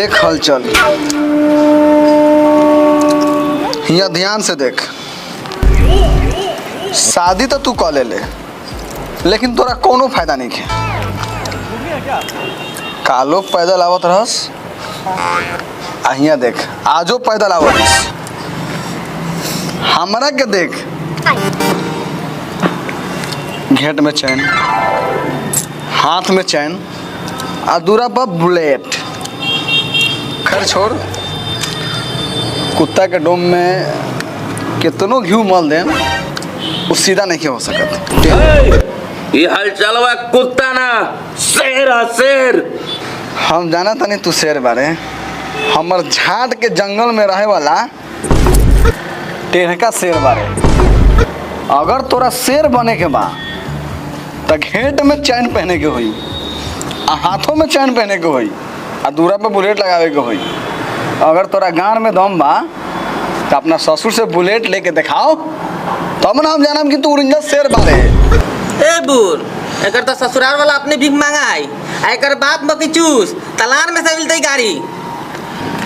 देख हलचल, यहाँ ध्यान से देख। शादी तो तू कर ले, लेकिन तोरा कोनो फायदा नहीं है। कालो पैदल आवत रहस, यहाँ देख आजो पैदल आवत। हमरा के देख, घेट में चैन, हाथ में चैन, अधूरा पर बुलेट। खैर छोड़, कुत्ता के डोम में कितनो घी मल दे वो सीधा नहीं हो सकत। ये हलचलवा कुत्ता ना शेर है, शेर। हम जाना था नहीं तू शेर बारे। हमर झाट के जंगल में रहे वाला टेढ़का शेर बारे। अगर तोरा शेर बने के बा तो घेट में चैन पहने के होई, आ हाथों में चैन पहने के होई, आ दूरा पे बुलेट लगावे के होई। अगर तोरा गांड में दम बा तो अपना ससुर से बुलेट लेके दिखाओ, तब ना हम जानम कि तू ओरिजिनल शेर बारे। ए बुर, एकर तो ससुराल वाला अपने भीख मांगाई, एकर बाप मकी चूस तलान में से मिलते गाड़ी।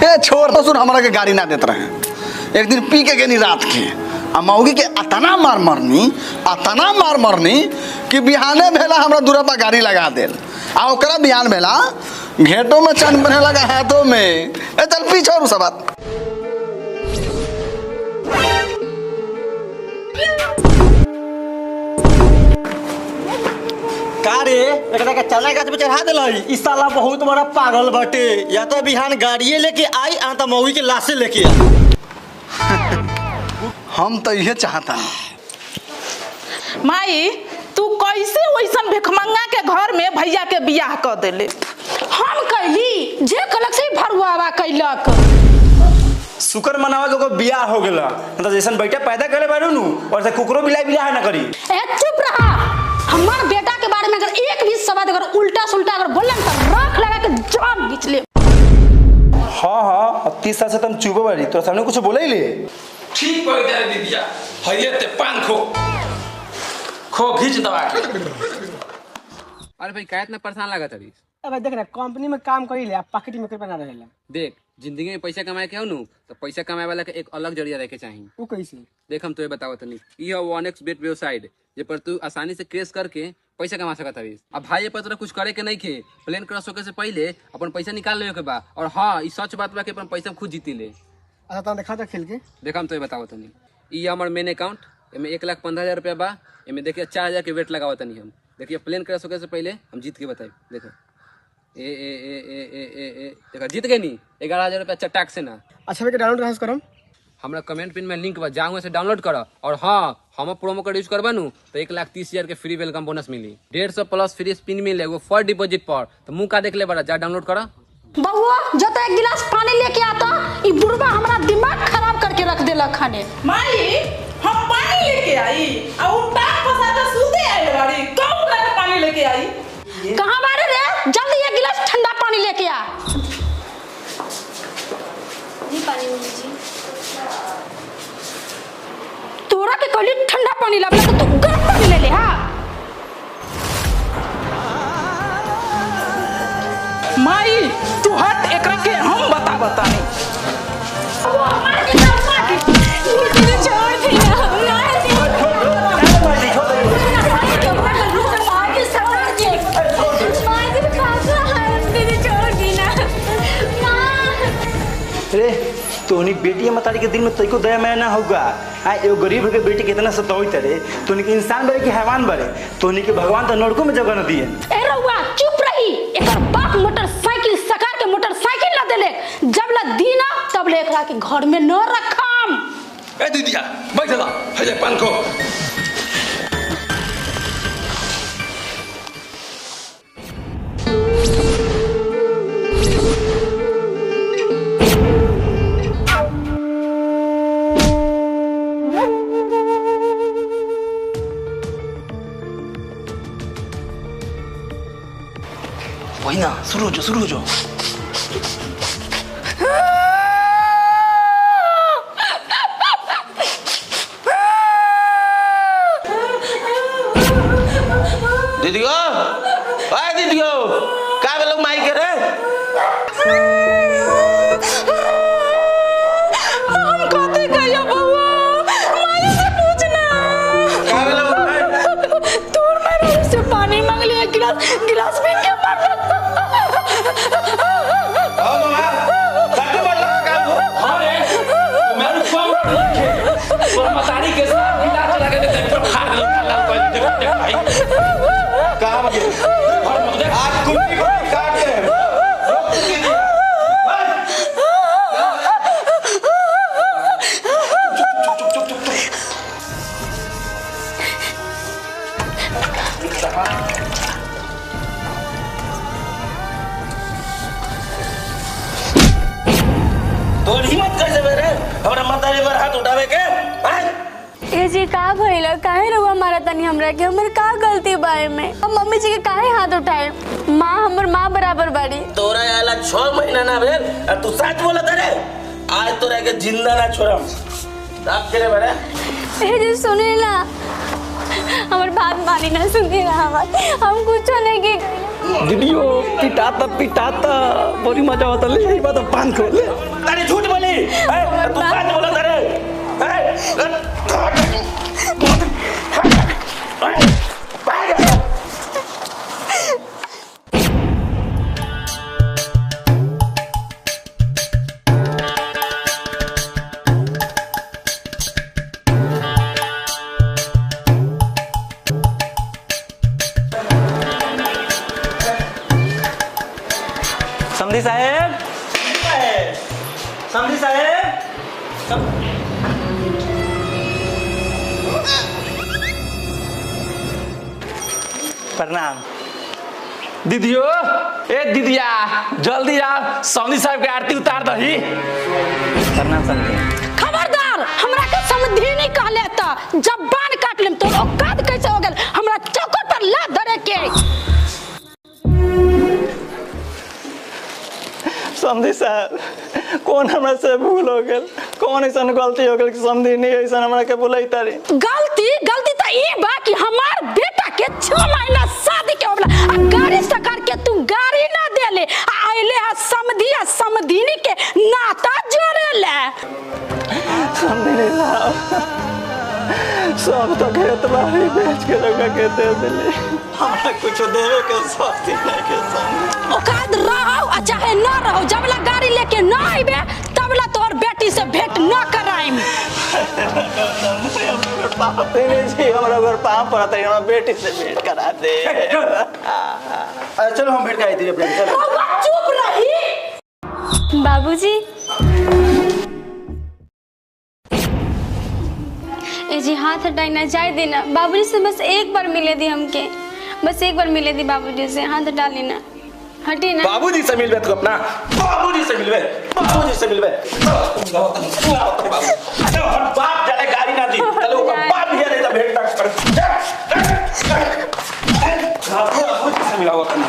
ए छोड़, ससुर हमारा के गाड़ी ना देते रहे। एक दिन पी के गनी रात के, आ मौगी के अतना मार मरनी कि बिहाने भेला हमरा दूरा पर गाड़ी लगा देल। आ ओकरा बिहान भेला घेटों में चैन पहने लगा हाथों में। ए चल पी छोड़ सब बात। का रे एकरा के चना गाछ पे चढ़ा देलई। ई साला बहुत बड़ा पागल बटे। या तो बिहान गाड़िए लेके आई, आ तो मौगी के लाशे लेके आ। हम तो यह चाहता माई, तू कैसे वैसन भिखमंगा के घर में भैया के बियाह कर देले? हम कैली जे कलक से भरुआवा कैलक। शुक्र मनावा के ओकर बियाह हो गेला, मतलब जैसन बेटा पैदा करे बारू नु और से कुकरो बियाह ना करी। ए चुप रहा। हमार बेटा के बारे में अगर एक भी शब्द अगर उल्टा सुल्टा अगर बोलन त रख लगा के जान घींच ले। हां 30 साल से तुम चुप बारी, तोरा सामने कुछ बोले ले। ठीक कर दे दीदिया, हइये ते पान खो घींच दवा। अरे भाई काहे इतना परेशान लागत अभी? अब देख ना, कंपनी में काम करी ले, पॉकेट में बना रहेला। देख, जिंदगी में पैसा कमाए के हो नु, तो पैसा कमाए वाला के एक अलग जरिया रखे चाहिए। वो कैसे? देख हम तो ये बताओ तनी, ये है 1x bet वेबसाइट, जे पर तू आसानी से क्रेश करके पैसा कमा सकत हविस। अब भाई ये पर तोरा कुछ करे के नहीं खे, प्लेन क्रॉस होके से पहले अपन पैसा निकाल लेवे के बा। और हां, ई सच बात बा कि अपन पैसा खुद जीती ले। अच्छा तो देखा था खेल के। देख हम तो ये बताओ तनी, ई हमर मेन अकाउंट, एमे 1,15,000 रुपया बा। एमे देखिए 4,000 के वेट लगावा तनी हम। देखिए प्लेन क्रॉस होके से पहले हम जीत के बताई। देखो ए ए ए ए ए ए ए देखो जीत गए नी 11,000 रुपया चटाक से ना। अच्छा के डाउनलोड कहां से करम? हमरा कमेंट पिन में लिंक बा, जाओ से डाउनलोड करो। और हाँ, हम प्रोमो कोड यूज करबा नु तो 1,30,000 के फ्री वेलकम बोनस मिली। 150 प्लस फ्री स्पिन मिले वो फॉर डिपॉजिट पर। तो मुंह का देख ले बड़ा, जा डाउनलोड करो। बउआ जब एक गिलास पानी लेके आता, ई बुढ़वा हमरा दिमाग खराब करके रख देला खाने। माई, हम पानी लेके आई आ उ टांग फसाता सूते आए बाड़ी। कौन का पानी लेके आई? कहां बारे रे? जल्दी एक गिलास ठंडा पानी लेके आ। ये पानी जी तोरा के कहली ठंडा पानी लाबला तो तू गर्म पानी ले ले। हां माई, तू हट, एकरा के हम बतानी। रे तोनी बेटी मतारी के दिन में तइको दया माया ना होगा। आ एगो गरीब के बेटी कितना सतावत रे। तोनी के इंसान बड़े कि हैवान बड़े? तोनी के भगवान तो नरकों में जगह न दिए। ए रउआ चुप रही। एकर बाप मोटरसाइकिल सकार के मोटरसाइकिल ला देले, जब ला दीना तब ले एकरा के घर में न रखम। ए दीदिया बैठ जा, हइये पान खो। वही ना, शुरू हो जाओ। दीदियो, ओए दीदियो, का लोग माई के रे? तोर हिम्मत कैसे बेरे हमरा मतारी पर हाथ उठावे के हैं? ए जी का भइल काहे रहुआ मारा तनी हमरा के हमर का गलती बारे में हम मम्मी जी के काहे हाथ उठाए माँ हमर माँ बराबर बाड़ी तोरा आला 6 महीना ना भेल आ तू सच बोलत रे आज तोरा के जिंदा ना छोड़म साफ करे बेरे ए जी सुने ना हमर बात मानी ना सुने ना हम कुछ नहीं की दीदियो पिटाता बड़ी मजा होता ले यही बात पान खो ले तारी झूठ बोली तू सच बोलत रे समधी साहेब समधी साहेब प्रणाम दीदियो ए दीदिया जल्दी आओ समधी साहब के आरती उतार दही प्रणाम समधी खबरदार हमरा के समधी नहीं कहले त जबान काट लेम तोर औकात कैसे हो गेल हमरा चौकट पर ला धरे के समधी साहब कौन हमरा से भूल हो गेल कौन ऐसा गलती हो गेल कि समधी नहीं ऐसा हमरा के बोलै तारी गलती त ई बा कि हमार बेटा के 6 महीना शादी के होबला आ गाड़ी सकार के तू गाड़ी ना देले आ आइले आ समधीनी के नाता जोड़े ले समधी नहीं साहब सब तो खेत बाड़ी बेच के लोग के दे दिले हमरा कुछ देवे के शक्ति नहीं के समधी औकात रहो आ चाहे न रहो जबला गाड़ी लेके न आइबे तबला तोर बेटी से भेंट न कराइम जी हमरा घर पाँव पड़ता है हमरा बेटी से भेंट करा दे चलो हम भेंट कराई थी अपने चलो चुप रही बाबूजी ए जी हाथ हटाई ना जाए देना बाबूजी से बस एक बार मिले दी हमके बस एक बार मिले दी बाबूजी से हाथ हटा लेना हटी ना बाबूजी से मिलबे तू अपना बाबूजी से मिलबे बाप जाने गाड़ी ना दी चलो ओकर बाप भी नहीं तो भेंट तक कर बाबूजी से मिलाओ अपना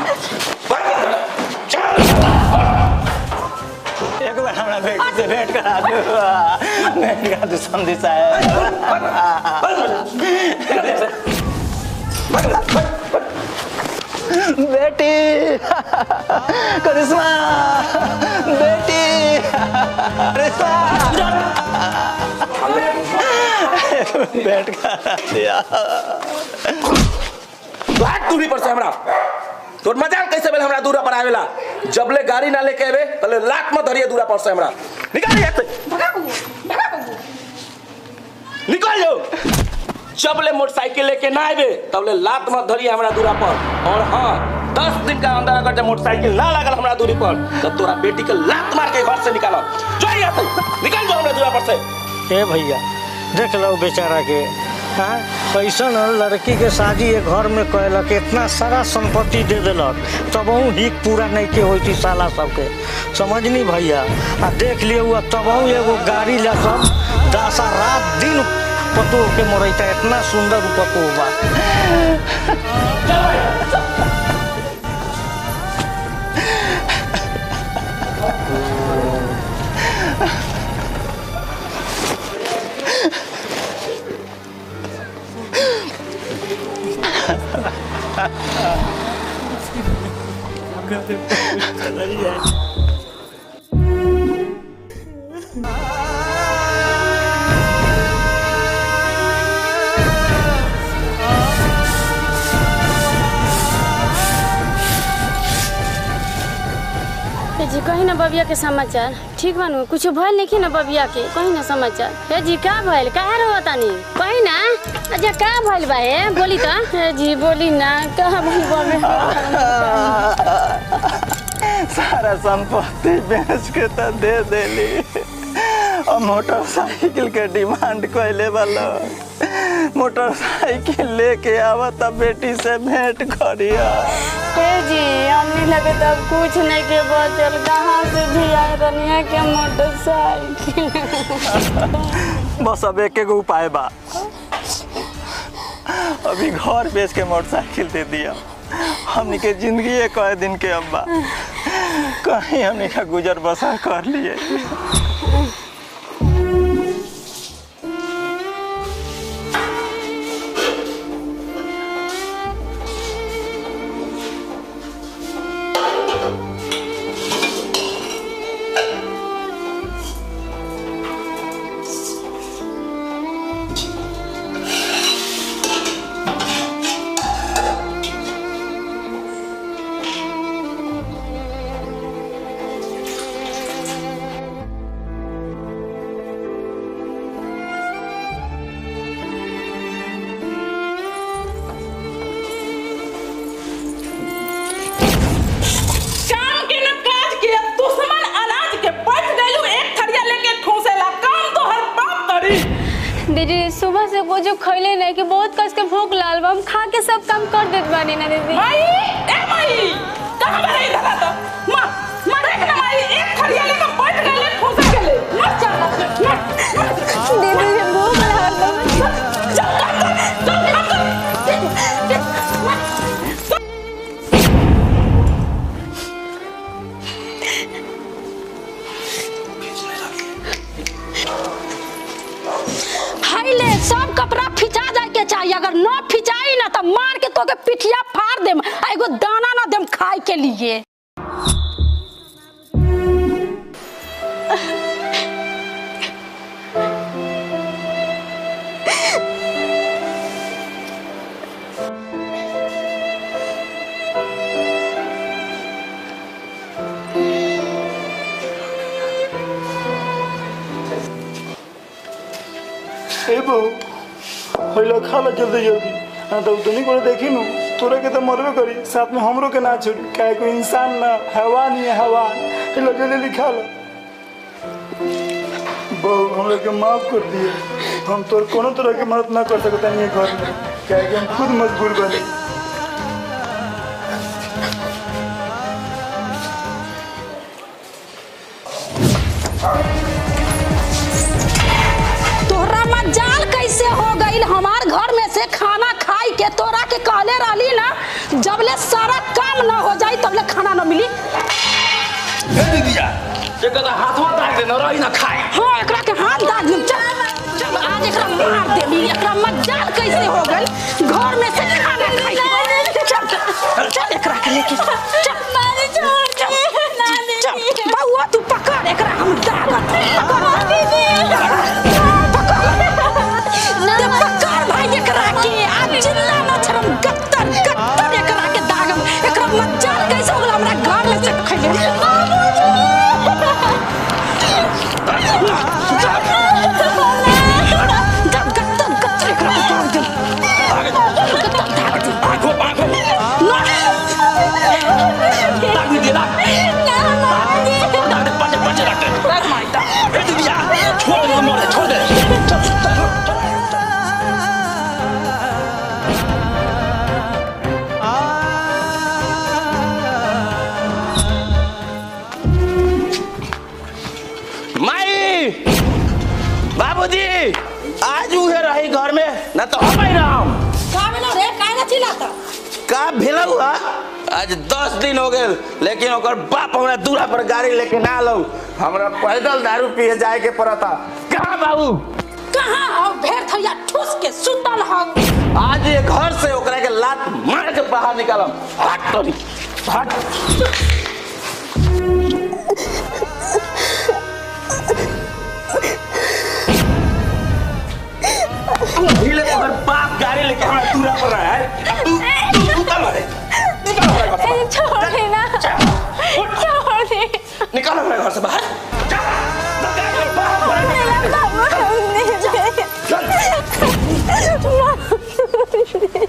एक बार हमरा बेटी से भेंट करा दो भेंट करा दो समधी बेटी करिश्मा बेटी करिश्मा भेंट करा दिया लाख दूरी पर से हमरा तोर मजाक कैसे बेल हमरा दूरा पर आवेला जबले गाड़ी ना लेके आवे तले लाख मत धरिए दूरा पर से हमरा निकाल यहाँ से निकाल जाओ जबले मोटरसाइकिल लेके ना आवे तबले लात मत धरिए हमरा दूरा पर और हाँ 10 दिन का अंदर अगर जब मोटरसाइकिल ना लागल हमरा दूरी पर तो तोरा बेटी के लात मार के घर से निकालो जो यहाँ से निकाल जाओ हमरा दूरा पर से ए भैया देख लो बेचारा के हाँ पैसा लड़की के शादी ये घर में कहलक इतना सारा संपत्ति दे दिलक तब ही पूरा नहीं के होती साला सबके समझनी भैया आ देख लिए हुआ तब एगो गाड़ी ला सब दासा रात दिन पतो के मोरैता इतना सुंदर पतो बा जी कहीं ना बबिया के समाचार ठीक बनू कुछ भइल नहीं ना बबिया के कहीं ना समाचार हे जी का भइल काहे रो तानी कहीं ना अच्छा का भइल बा हे बोली त हे जी बोली ना का भइल बा सारा संपत्ति बेच के तो दे देली और मोटरसाइकिल के डिमांड कैले वाला मोटरसाइकिल लेके आवा तब बेटी से भेंट करिया। जी हमने लगे तब कुछ नहीं के बचल, कहाँ से भी आए रनिया के मोटरसाइकिल। बस अब एक उपाय बा, अभी घर बेच के मोटरसाइकिल दे दिया। हमनी के जिंदगी एक दिन के अब्बा कहीं हमनी का गुजर बसर कर लिए। दीदी सुबह से कुछ खैले नहीं कि बहुत कस के भूख लाल बा, हम खा के सब काम कर देत बानी ना दीदी। माई कहां बा इधर आ तो मां देख ना माई एक थरिया लेके बैठ गए ठोसे गेले मत चल दीदी भूख लागल बा। सब कपड़ा फिचा जाए के चाहिए, अगर न फिचाई ना तो मार के तो के पिठिया फाड़ देम, एगो दाना ना देम खाए के लिए। बहू खा ला जल्दी जल्दी, हाँ तो उतनी को देखी नु तोरा के तो मरबे करी, साथ में हमरो के ना छोड़ी, काहे को इंसान ना हैवान ही हैवान। जल्दी लिखा लो। बहू हमरा के माफ कर दिए, हम तोर कोनो तरह की मदद ना कर सकता नहीं घर में, काहे कि हम खुद मजबूर बने। मजाल कैसे हो गई हमार घर में से खाना खाई के, तोरा के कहले रहली ना जबले सारा काम ना हो जाई तबले खाना ना मिली। ए दीदिया एकरा हाथवा दाग दे न रही ना खाए। हां एकरा के हाथ दाग दे, चल आज एकरा मार देबी। एकरा मजाल कैसे हो गई घर में से खाना खाई। चल एकरा के लेके चल नानी छोड़ नानी चल बउआ तू पकड़ एकरा, हम दागत पकड़ दीदी पकड़ भाई एकरा के। आज जिल्ला न छरम गत्तर गत्तर एकरा के दागम। एकरा मजाल कैसे हो गल हमरा घर में से खइले। बाबूजी आज उहे रही घर में ना तो हम ही रहम। का भेलो रे, काहे ना चिल्लाता? का भेलो हुआ? आज 10 दिन हो गए, लेकिन ओकर बाप हमरा दूरा पर गाड़ी लेके ना लो, हमरा पैदल दारू पिए जाए के पड़ता। कहां बाबू? कहां हो? भेड़ थैया ठूस के सुतल हो। आज ये घर से ओकरा के लात मार के बाहर निकालम। हट तोरी हट। हिले अगर बाप गाड़ी लेके हमरा दूरा पर रहा है, तू निकल रे, निकल रे, छोड़ दे ना, छोड़ दे, निकल रे घर से बाहर।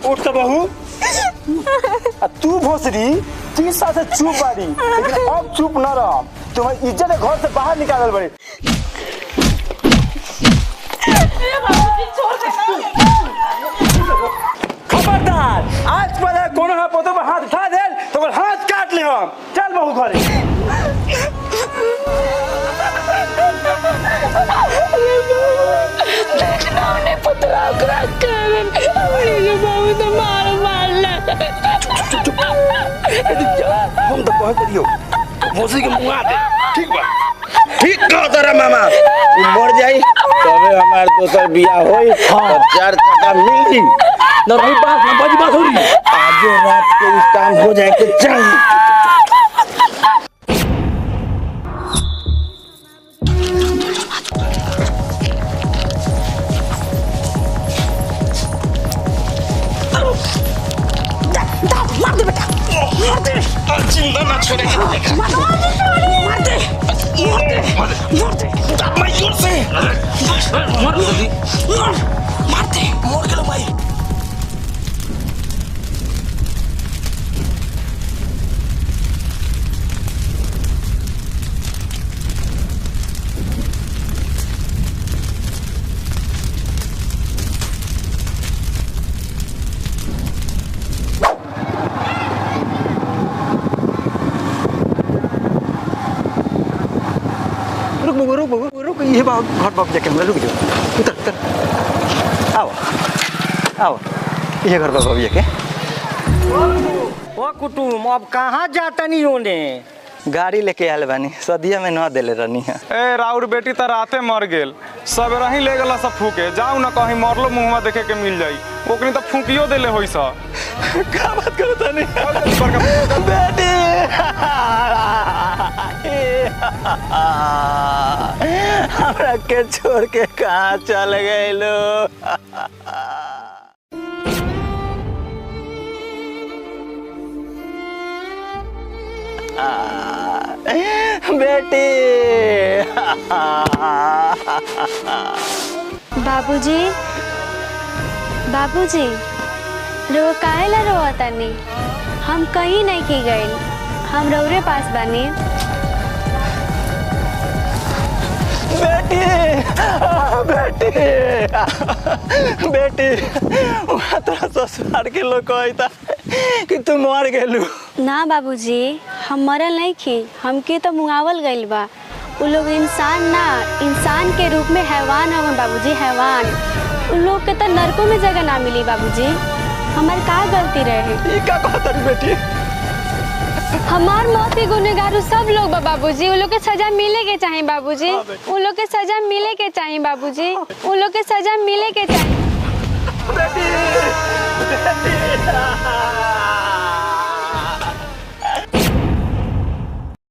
उठ तो बहू, तू भोसरी 30 साल से चुप बारी, लेकिन अब चुप न रह, तुम्हें इज्जत घर से बाहर निकाल बड़े। ए बाबूजी छोड़ देना। खबरदार आज पहले कोनो है पोतो पर हाथ उठा दे तो ओकर हाथ काट ले हम। चल बहू घरे। देखना उन्हें पुतरा ओकरा करन हमरे के बाबू तो मारला। हम तो कह करियो मौसी के मुंगा दे। ठीक बा ठीक कह दरा मामा उ मर जाई तबे हमार दोसर बियाह होई और 4 चक्का मिल जी न रही बात न बजी बात हो रही आज रात के इस काम हो जाए तो चल। मार दे बेटा मार दे जिंदा ना छोड़े मार दे मार दे मैं जोर से मार जल्दी मार दे मोड़ के लो भाई। रुक ये बात घर बाप जाके हम रुक जाओ। उतर आओ आओ ये घर बाप जाके। ओ कुटुम अब कहाँ जाता नहीं होने? गाड़ी लेके आयल बानी सदिया में न देले रहनी है। ए राउर बेटी त राते मर गेल सब रही ले गला सब फूके जाऊ ना कहीं मरलो मुंहवा देखे के मिल जाई ओकनी त फूकियो देले होई सा। का बात करो तनी बेटी हमरा के छोड़ के कहाँ चल गए लो। बेटी बाबूजी बाबूजी रो काहे ला रोवतानी? हम कहीं नहीं की गए हम रौरे पास बानी। बेटी बेटी बेटी वहाँ तोरा ससुराल के लोग कहता कि तू मर गेलू। ना बाबूजी हम मरल नहीं की हमके तो मुआवल गइल बा। उ लोग इंसान ना इंसान के रूप में हैवान हवन बाबूजी हैवान। उन लोग के तो नरकों में जगह ना मिली बाबूजी। हमार का गलती रहे? ये का कहत बेटी? हमार मौत के गुनहगार सब लोग बा बाबूजी। उन लोग के सजा मिले के चाहिए बाबूजी। उन लोग के सजा मिले के चाहिए बाबूजी। उन लोग के सजा मिले के चाहिए।